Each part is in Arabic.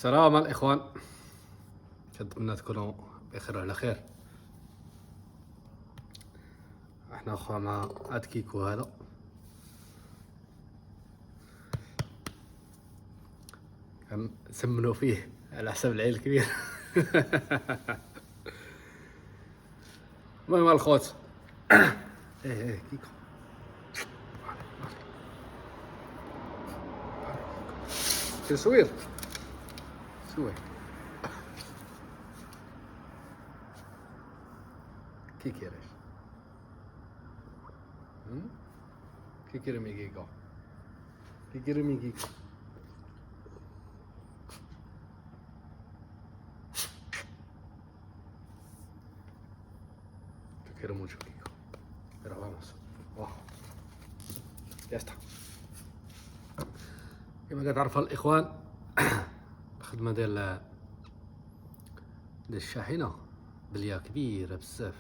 سلام الإخوان، أتمنى تكونوا بخير وعلى خير. احنا أخوة مع هاد كيكو هذا كنسمنو فيه على حساب العيل الكبير. المهم الخوت، ايه كيكو تصوير سوي كيكي ريش كيكي رمي كيكو كيكي رمي كيكو quiero mucho, Kiko. Pero vamos. Oh. Ya está. كما كتعرفوا الإخوان، الخدمة ديال الشاحنة بلية كبيرة بزاف.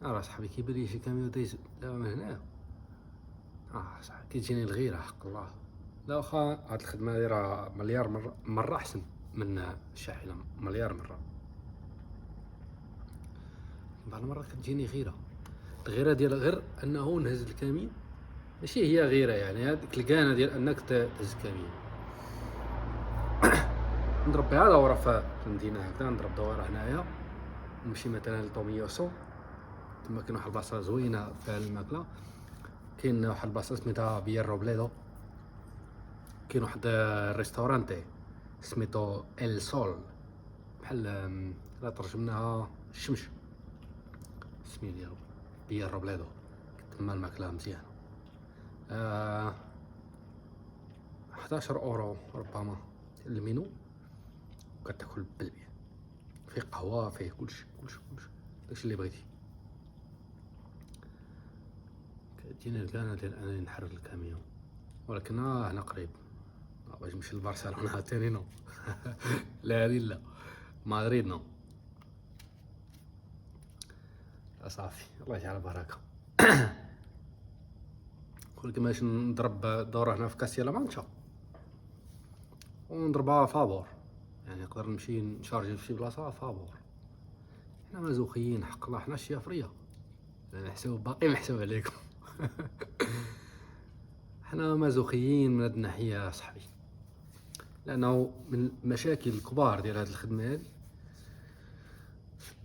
راه صاحبي كيبان لي شي كاميو دايز دابا من هنايا، صاحبي كتجيني الغيرة حق الله. لا واخا هاد الخدمة هادي راه مليار مرة أحسن من الشاحنة، مليار مرة. بعض المرات كتجيني غيرة، الغيرة ديال غير أنه نهز الكاميو، ماشي هي غيرة يعني هاديك الكانة ديال أنك تهز الكاميو. نضرب بها دورة في المدينة هكذا، نضرب دورة هنايا، نمشي مثلا لطوميوسو، تما كاين واحد البلاصة زوينة فيها الماكلة، كاين واحد البلاصة سميتها بيير روبليدو، كاين واحد الريستورانتي سميتو ال سول، بحال لا ترجمناها الشمش، السمي ديالو بيير روبليدو، تما الماكلة مزيانة. 11 اورو ربما المينو، كتاكل بالبيع، فيه قهوة، فيه كلشي داكشي اللي بغيتي. كتجيني الكانة ديال انني نحرك الكاميون، ولكن هنا قريب، باش نمشي لبرشلونة عاوتاني نو. لا هادي لا، مدريد نو. صافي الله يجعل البركة. ولكن باش نضرب دورة هنا في كاستيلا مانشا ونضربها فابور، يعني نقدر نمشي نشارجي في شي بلاصة فابور. حنا مازوخيين حق الله، حنا الشيافرية، يعني حساب باقي محسوب عليكم. حنا مازوخيين من هاد الناحية صاحبي، لأنه من المشاكل الكبار ديال هاد الخدمة هادي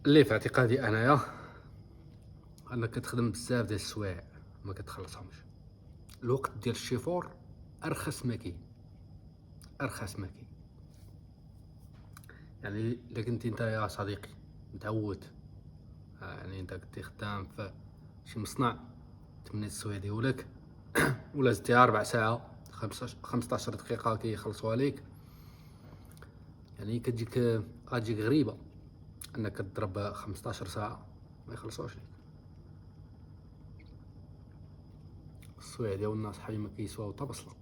اللي في اعتقادي أنايا أنك كتخدم بزاف ديال السوايع ما كتخلصهمش. الوقت ديال الشيفور أرخص ما كاين، يعني إلا كنتي نتا يا صديقي متعود، يعني انت كنتي خدام في شي مصنع 8 السوايع ديالك، ولا زدتي 4 ساعة 15 دقيقة كيخلصوها ليك، يعني غتجيك غريبة انك تضرب 15 ساعة ما يخلصوش ليك. السوايع ديالنا صاحبي ما كيسواو حتى بصلة،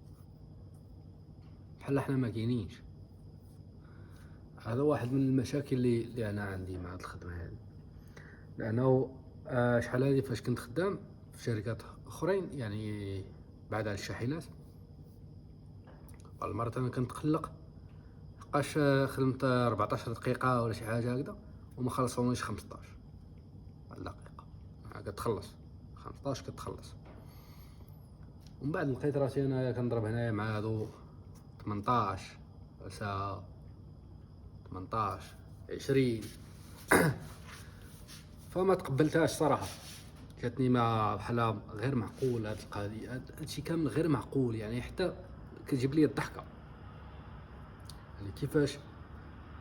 بحال حنا ما كاينينش. هذا واحد من المشاكل اللي انا عندي مع هاد الخدمة هذه، لانه شحال هادي فاش كنت خدام في شركات اخرين يعني بعد على الشاحنات، بعض المرات انا كنت قلق لقاش خدمت 14 دقيقة ولا شي حاجة هكذا وما خلصونيش 15 دقيقة، كتخلص 15 كتخلص. ومن بعد لقيت راسي انا كنضرب هنايا مع هادو 18 ساعة، 18 20. فما تقبلتهاش صراحة، جاتني ما بحال غير معقول. هاد القضية هادشي كامل غير معقول، يعني حتى كتجيب لي الضحكة. يعني كيفاش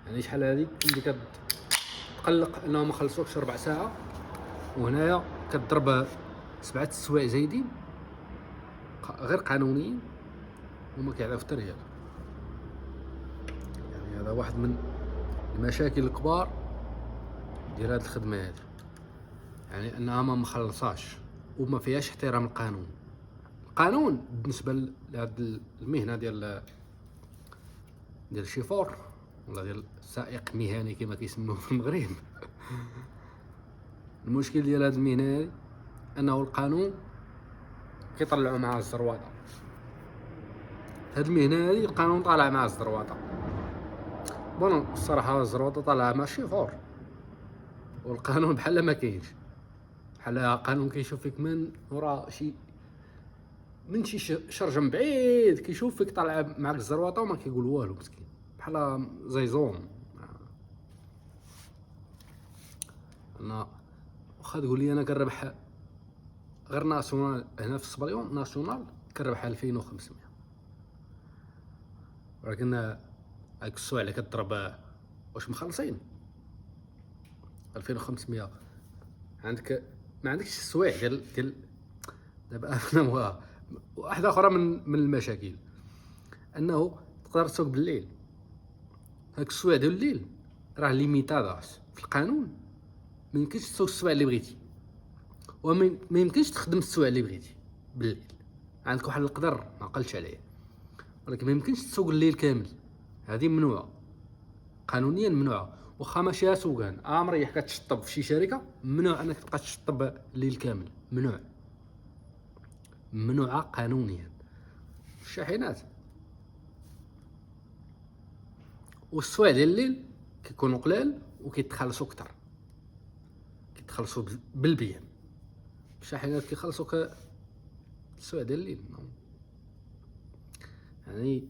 يعني شحال هادي كنتي كتقلق انهم ما خلصوكش 4 ساعة، وهنايا كتضرب 7 السوايع زايدين غير قانونيين وما كيعرفوا حتى ريال. يعني هذا واحد من المشاكل الكبار ديال هاد الخدمة هادي، يعني انها ما مخلصاش وما فيهاش احترام القانون. القانون بالنسبة لهاد المهنة ديال الشيفور ولا ديال السائق مهني كما كيسموه في المغرب. المشكل ديال هاد المهنة هادي انه القانون كيطلعوا معاه الزرواطة. هاد المهنة هادي القانون طالع معاه الزرواطة، بون الصراحه الزروطه طالعه ماشي فور، والقانون بحال ما كاينش، بحال قانون كيشوف فيك من ورا شي، من شي شرجه من بعيد كيشوف فيك طالع معاك الزروطه وما كيقول والو مسكين، بحال زي زوم. انا واخا تقول لي انا كنربح غير ناسيونال هنا في الصبريون، ناسيونال كنربح 2500، ولكن هاك السوايع اللي كضرب واش مخلصين 2500 عندك، ما عندكش السوايع ديال دابا. انا واحده اخرى من المشاكل انه تقدر تسوق بالليل، هاك السوايع ديال الليل راه ليميتاداس في القانون، ما يمكنش تسوق السوايع اللي بغيتي، وما يمكنش تخدم السوايع اللي بغيتي بالليل، عندك واحد القدر ما قلتش عليه، ولكن ما يمكنش تسوق الليل كامل، هذه ممنوعه قانونيا، ممنوعه. واخا ماشي سوقان مريح كتشطب في شي شركه، ممنوع انك تبقى تشطب الليل كامل، ممنوع، ممنوعه قانونيا. الشاحنات والسوايع ديال الليل كيكونوا قلال وكيتخلصوا كتر، كيتخلصوا بالبيان. الشاحنات كيخلصوك السوايع ديال الليل، يعني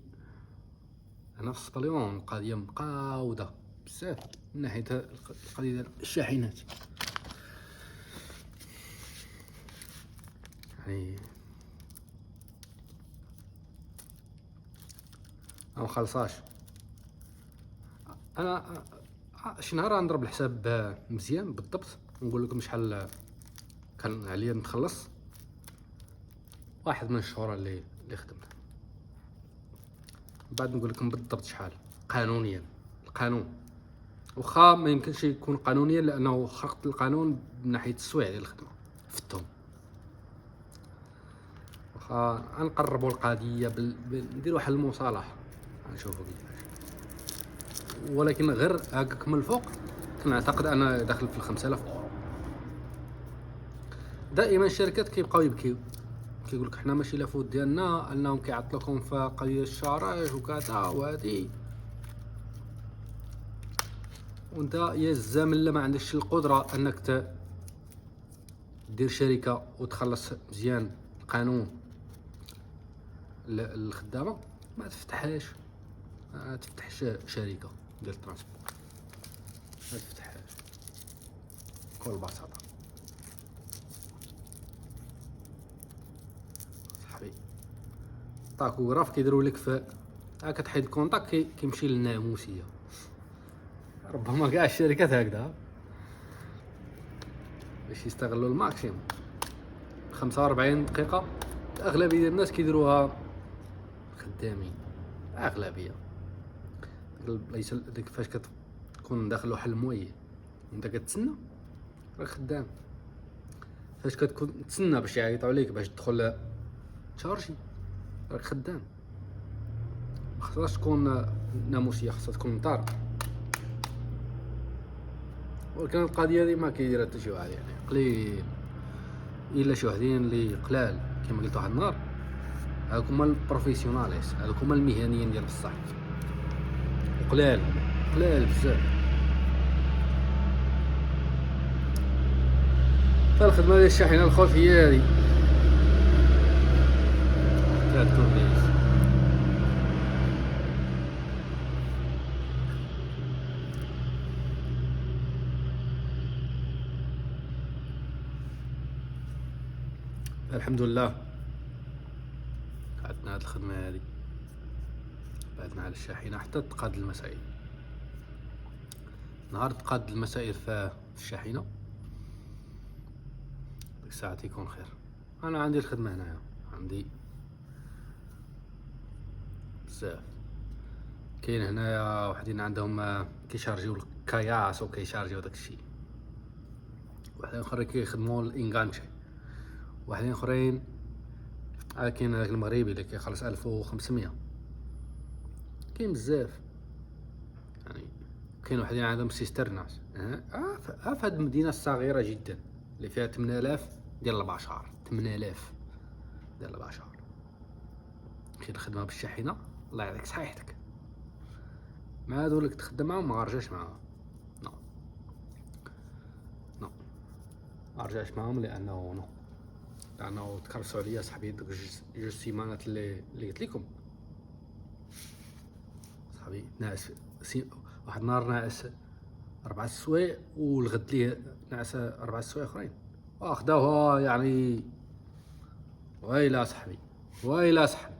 هنا في الصبليون القضيه مقاوده بزاف من ناحيه القضيه ديال الشاحنات، يعني ما مخلصاش. انا شي نهار غنضرب الحساب مزيان بالضبط ونقول لكم شحال كان عليا نخلص واحد من الشهور اللي خدمت، بعد نقول لكم بالضبط شحال قانونيا. القانون واخا ما يمكنش يكون قانونيا لانه خرقت القانون من ناحيه السوايع ديال الخدمه فتهم، واخا غنقربوا القضيه ندير واحد المصالحه غنشوفوا كيفاش، ولكن غير هكاك من الفوق كنعتقد انا داخل في 5000 اورو. دائما الشركات كيبقاو يبكيو، كيقول لك حنا ماشي لافوت ديالنا انهم كيعطلوكم في قضيه الشراج وكذا وهادي، وانت يا الزامل ما عندكش القدره انك دير شركه وتخلص مزيان القانون الخدامه، ما تفتحهاش، ما تفتحش شركه ديال الترانسبور، ما تفتحهاش بكل بساطه. صاحبي طاكوغراف كيديروا لك في كتحيد كونطاك كيمشي للناموسيه، ربما كاع الشركات هكذا باش يستغلوا الماكسيموم. 45 دقيقه الاغلبيه ديال الناس كيديروها خدامين، اغلبيه ليس ديك فاش كتكون داخل واحد المويه وانت كتسنى راك خدام، فاش كتكون تسنى باش يعيطوا عليك باش تدخل تشارجي راك خدام. خاصهاش تكون ناموسيه، خاصها تكون مطار، ولكن القضيه هذه ما كيديرها حتى شي واحد، يعني قليل الا شي وحدين اللي قلال كما قلت واحد النهار، هاك هما البروفيسيوناليس، هاك هما المهنيين ديال بصح، قلال قلال بزاف. فالخدمه ديال الشاحنه الخوت هي هذه تاع التوربيز. الحمد لله عندنا هاد الخدمه هذه، بعدنا على الشاحنه حتى تقاد المسائل. نهار تقاد المسائل في الشاحنه ديك الساعه تيكون خير. انا عندي الخدمه هنايا، عندي بزاف، كاين هنايا وحدين عندهم كيشارجيو الكياس وكيشارجيو داكشي، وحدين اخرين كيخدموا الانغانشي، وحدين اخرين كاين هذاك المغربي اللي كيخلص 1500، كاين بزاف يعني. كاين وحدين عندهم سيسترناس في هاد المدينه الصغيره جدا اللي فيها 8000 ديال البشر، 8000 ديال البشر، كاين الخدمه بالشاحنه الله يعطيك صحيحتك. مع هادو اللي كنت خدام معاهم ما غنرجعش معاهم. نو نو ما غنرجعش معاهم لانه تكرسوا عليا صاحبي دوك جوج سيمانات اللي قلت لكم. صاحبي ناعس واحد النهار ناعس 4 سوايع والغد ليه ناعس 4 سوايع اخرين واخداوها يعني. ويلا صاحبي ويلا صاحبي.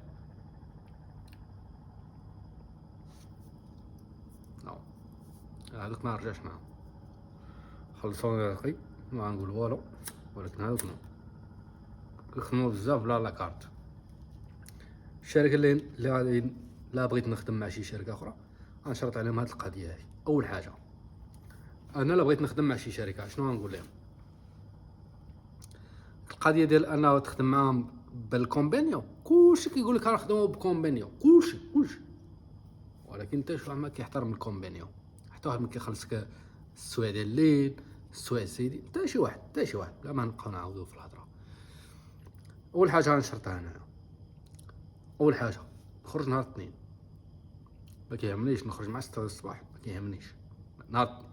هذوك ما رجعش معاهم، خلصوني رقي ما نقول والو. ولكن هذوك كيخدموا بزاف بلا لاكارت. الشركه اللي غادي لا بغيت نخدم مع شي شركه اخرى غنشرط عليهم هاد القضيه هذه. اول حاجه انا لا بغيت نخدم مع شي شركه شنو غنقول لهم؟ القضيه ديال انه تخدم معاهم بالكونبينيو كلشي كيقول لك غنخدموا بكونبينيو كلشي، ولكن حتى شي واحد ما كيحترم الكونبينيو، حتى واحد ما كيخلصك السوايع ديال الليل السوايع السيدي، حتى شي واحد بلا ما نبقاو نعاودو في الهضره. اول حاجه غنشرطها هنايا، اول حاجه نخرج نهار الاثنين، ما كيهمنيش نخرج مع 6 الصباح ما كيهمنيش، نهار الاثنين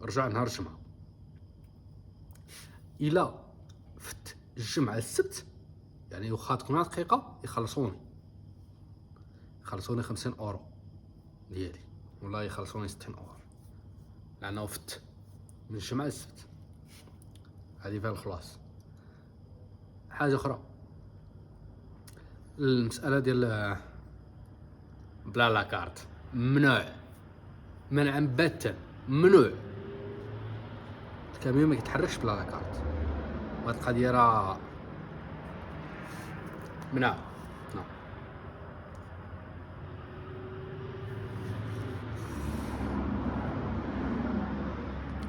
رجع نهار الجمعه. الا فت الجمعه السبت يعني واخا تكون دقيقه يخلصوني 50 اورو ديالي، والله يخلصوني 60 اورو لانه فت من الجمعه للسبت. هذه فيها الخلاص. حاجه اخرى المساله ديال بلا لاكارت ممنوع منعا باتا، ممنوع. الكاميون ما يتحركش بلا لاكارت، وهاد القضيه راه منع.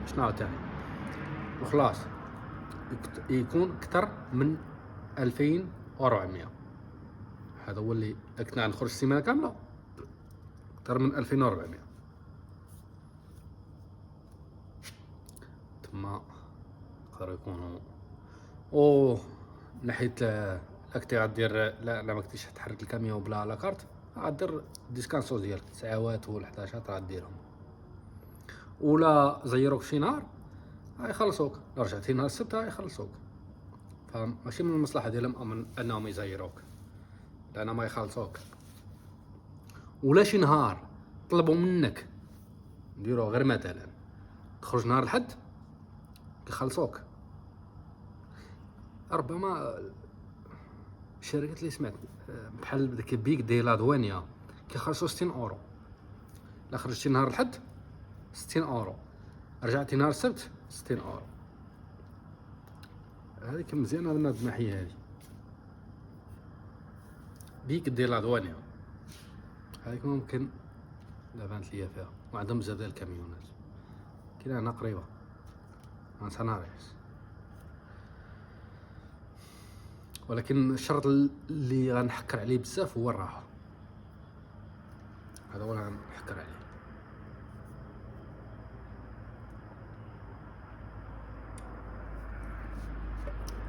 شنو تاني وخلاص يكون اكثر من 2400. هذا هو اللي كنا نخرج السيمانه كامله اكثر من 2400 تما يقدروا يكونوا. او ناحيه لا كنتي غدير لا ما كنتيش تحرك الكاميون بلا لاكارت غدير ديسكانسو ديالك ساعات ولا 11 غديرهم، ولا زيروك شي نهار غيخلصوك، رجعتي نهار السبت غيخلصوك. فماشي من المصلحه ديالهم انهم يزيروك لان ما يخلصوك. ولا شي نهار طلبوا منك نديرو غير مثلا تخرج نهار الحد يخلصوك. ربما الشركات اللي سمعت بحال داك بيك دي لادوانيا كيخلصوا 60 اورو. لا خرجتي نهار الحد 60 اورو، رجعتي نهار السبت 60 اورو. هذيك مزيانه من هاد الناحيه هذه. بيك ديال لادوانيا هذيك ممكن لا بانت ليا فيها، وعندهم بزاف ديال الكاميونات كاينه هنا قريبه من سناريس. ولكن الشرط اللي غنحكر عليه بزاف هو الراحه، هذا هو اللي غنحكر عليه.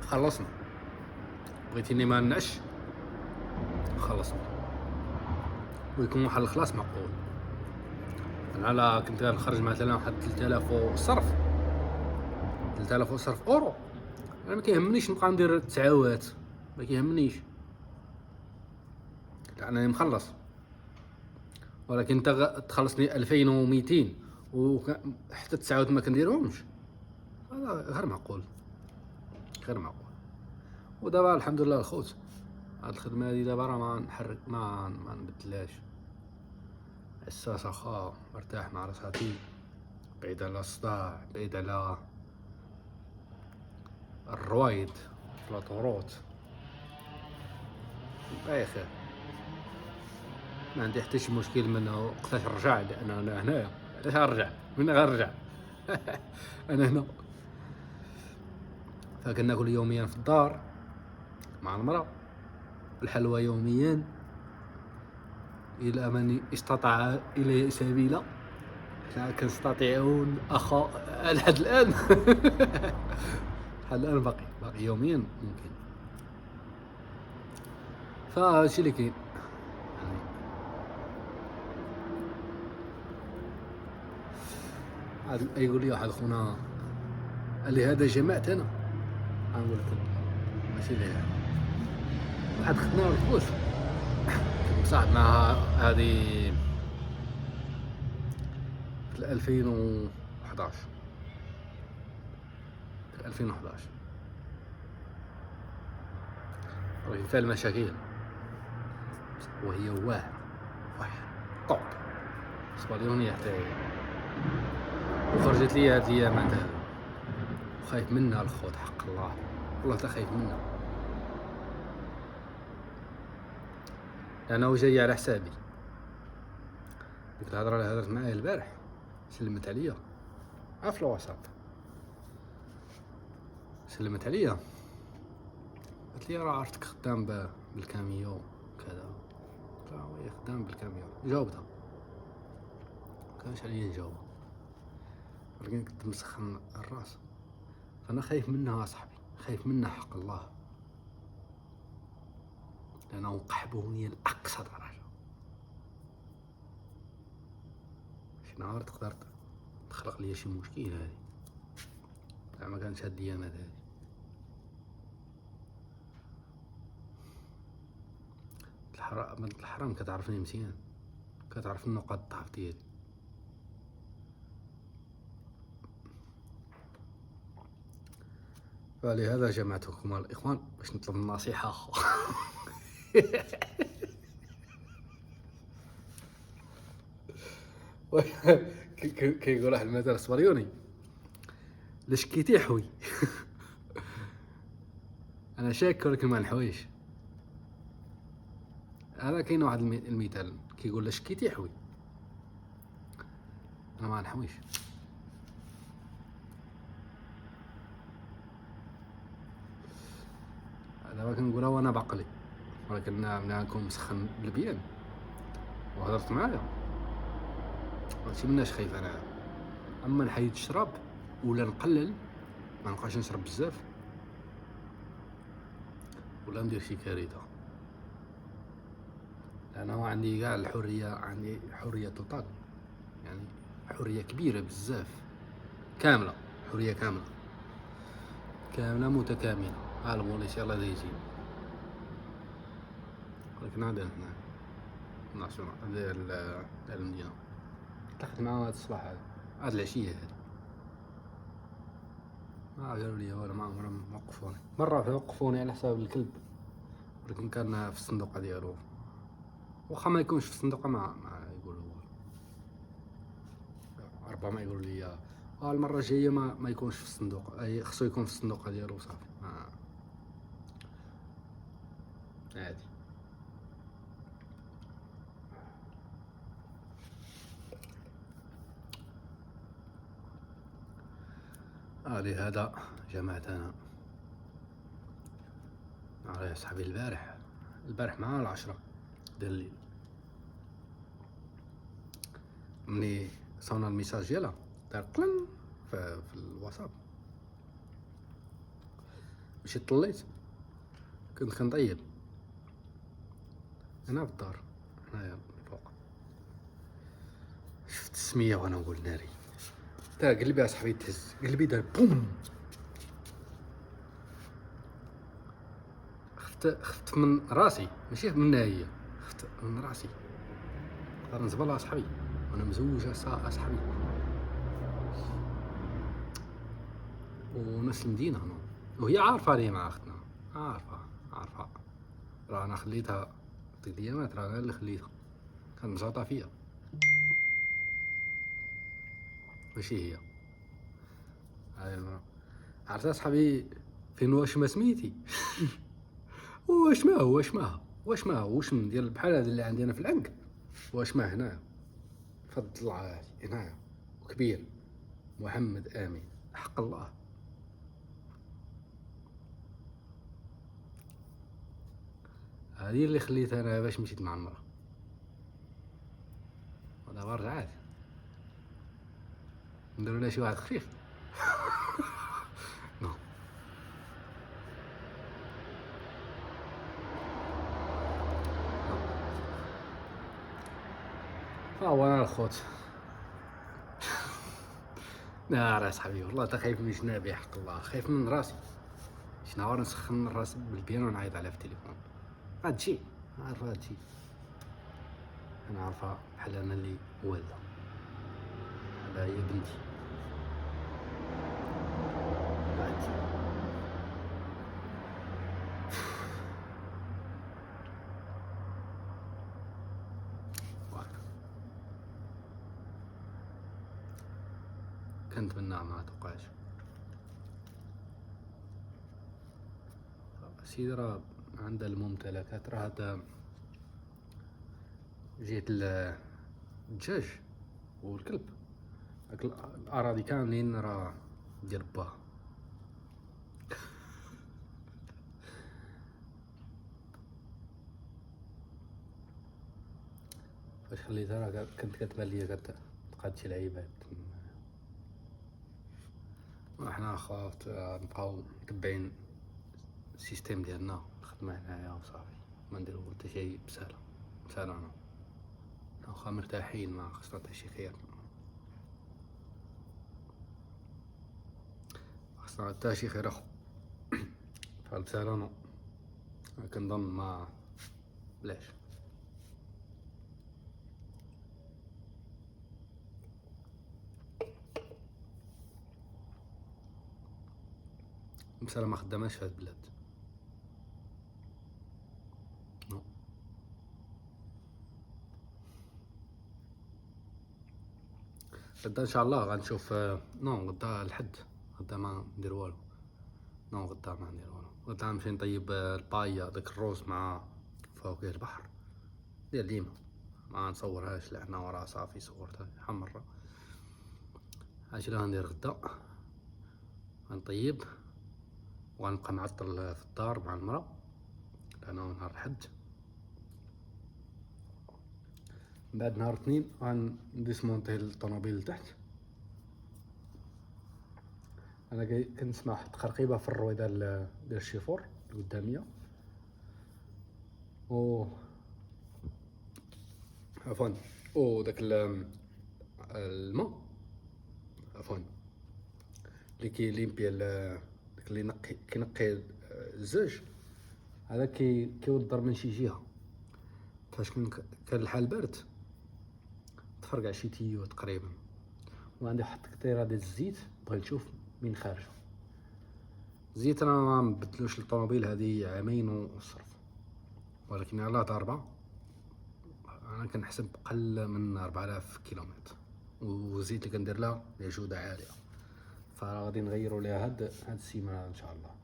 خلصنا بغيتيني ما نعش خلصنا ويكون واحد الخلاص معقول. انا لا كنت غنخرج مثلا واحد 3000 وصرف 3000 وصرف اورو، انا ما كيهمنيش نبقى ندير التعاوات، ما كيهمنيش انا مخلص. ولكن انت تخلصني 2200 وحتى التعاوات ما كنديرهمش، هذا غير معقول غير معقول. ودابا الحمد لله الخوت هاد الخدمه هادي دابا راه ما نحرك ما نبدلهاش، حساس اخا مرتاح مع راساتي، بعيد على الصداع، بعيد على الرويد في لاطوروت، بخير ما عندي حتى شي مشكل منه وقتاش نرجع، لان انا هنايا علاش غنرجع من غنرجع انا هنا. فكناكل يوميا في الدار مع المرأة، الحلوى يوميا الى من استطاع اليه سبيلا. حنا كنستطيعون اخا لحد الان لحد الان باقي يوميا ممكن. فهادشي اللي كاين يقول لي واحد خونا قال لي هذا جماعتنا، غنقول لك ماشي لي واحد خدنا الفلوس مصاحب مع هذه في 2011 راهي فيها المشاكل وهي واعرة طوب اسبانيونية حتى هي، وخرجت لي هاد الايام عندها وخايف منها الخوت حق الله والله تا خايف منها لأنه جاي على حسابي. ديك الهضرة اللي هضرت معايا البارح سلمت عليا في الوسط، سلمت عليا قالت لي راه عرفتك خدام بالكاميو كذا، قلت لها وي خدام بالكاميو، جاوبتها مكانش عليا نجاوب ولكن كنت مسخن الراس. فانا خايف منها صاحبي، خايف منها حق الله لانه قحبوني لاقصى درجه. شي نهار تقدر تخلق لي شي مشكل هذه ما كانش هاد الايامات هذه. بنت الحرام كتعرفني مزيان، كتعرف النقاط الضعف ديالي. فلهذا جمعتكم الإخوان باش نطلب النصيحة. كيقول واحد المثل اسبانيوني لا شكيتي حوي. انا شاك ولكن ما نحويش. هذا كاين واحد المثال كيقول لا شكيتي حوي، انا ما نحويش. دابا كنقولها وانا بعقلي، ولكن ملي نكون مسخن بالبيان وهضرت معايا ماشي مناش خايف انا. اما نحيد الشراب ولا نقلل ما نبقاش نشرب بزاف ولا ندير شي كارثه، لانه عندي كاع الحريه، عندي حريه تطاق، يعني حريه كبيره بزاف، كامله، حريه كامله متكامله. المول ان شاء الله يجي، ولكن عندنا هنا ناسيونال ديال المدينه تلاقيت معاه هاد الصباح هاد العشيه هادي ما قالوا لي ولا ما عمرهم وقفوني. مره وقفوني على حساب الكلب، ولكن كان في الصندوق ديالو، واخا ما يكونش في الصندوق ما يقولوا، ربما يقولوا لي المره الجايه ما يكونش في الصندوق، اي خصو يكون في الصندوق ديالو صافي عادي. لهذا جمعتنا يا صاحبي البارح مع 10 ديال الليل ملي صونا الميساج ديالها دار قلن في الواتساب، مشيت طليت كنت كنطيب انا في الدار هنايا فوق، شفت السميه وانا نقول ناري تا قلبي اصاحبي تهز، قلبي دار بوم، خفت من راسي ماشي منها هي، خفت من راسي نقدر نزبل اصاحبي وانا مزوج اصاحبي ونفس المدينه هنا، وهي عارفه لي مع اختنا، عارفه راه انا خليتها ديك الايامات، راه انا اللي خليتها، كانت مزاطه فيا ماشي هي. هاي المرا عرفت اصاحبي فين واش ما سميتي. واش ما وشم ديال بحال هذا اللي عندي انا في العنق، واش ما هنا فضل الله هنا وكبير محمد امين حق الله. هذه اللي خليتها انا باش مشيت مع المرا، ودابا رجعات نديرو لها شي واحد خفيف. نو هو انا الخوت راه صاحبي والله تا خايف من جنابي حق الله، خايف من راسي. شي نهار نسخن راسي بالبيان ونعيط عليها في التليفون. هادشي عارفة هادشي، انا عارفة بحال انا اللي والدة، بحال هي بنتي. هادشي كنتمنى ما توقعش. سيدي راه عندها الممتلكات، راه هذا جهة الدجاج والكلب، هاك الأراضي كاملين راه ديال باها. فاش خليتها راه كنت كتبان ليا كتبقى هادشي لعيبات. وحنا خاوت نبقاو متبعين السيستيم ديالنا، الخدمة هنايا وصافي، ما نديرو حتى شي بسهلة انا واخا مرتاحين، ما خصنا حتى شي خير، خصنا حتى شي خير اخو. فالبسالة نو كنظن ما بلاش. المسألة ما خداماش في هاد البلاد. نو غدا ان شاء الله غنشوف. نو غدا الحد، غدا ما ندير والو. نو غدا ما ندير والو. غدا نمشي نطيب البايا، داك الروز مع فواكه البحر ديال ديما. ما نصورهاش لان وراه صافي صورتها حمرة. هادشي اللي غندير غدا، غنطيب وغنبقى معطل في الدار مع المرا لانه نهار الحد. من بعد نهار الاثنين غنديسمونتي الطوموبيل لتحت. انا كنسمع واحد التقرقيبه في الرويضه ديال الشيفور القداميه، و عفوا داك الماء، عفوا اللي كيليمبيا داك اللي كينقي الزاج، هذا كيودر من شي جهه. فاش كان الحال بارد تفرقع شي تيو تقريبا. وعندي واحد القطيره ديال الزيت بغيت نشوف من خارجه. الزيت انا ما نبدلوش للطوموبيل هذه عامين وصرف، ولكن على ضربه انا كنحسب قل من 4000 كيلومتر، والزيت اللي كندير لها جوده عاليه. فغادي نغيروا ليها هاد السيمانه ان شاء الله،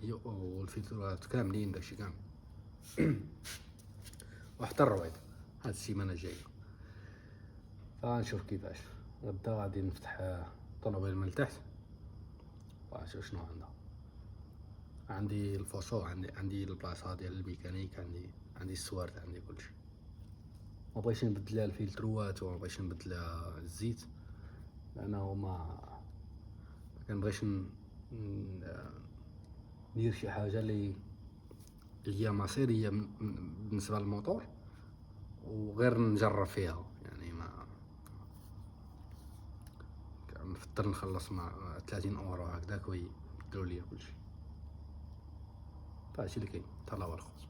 هي والفلترات كاملين داكشي كامل. وحتى الرويض هاد السيمانه الجايه. فغنشوف كيفاش غدا غادي نفتح الطوموبيل من التحت ونشوف شنو عندي الفوسو، عندي البلاصه ديال الميكانيك، عندي السوارت، عندي كلشي. ما بغيتش نبدل لها الفلتروات وما بغيتش نبدل لها الزيت، لانه ما كنبغيش ندير شي حاجه اللي هي مصيريه بالنسبه للموتور وغير نجرب فيها. يعني ما كنفضل نخلص مع 30 اورو هكذاك ويبدلوا لي كلشي. فهادشي اللي كاين. تهلاو الخوت.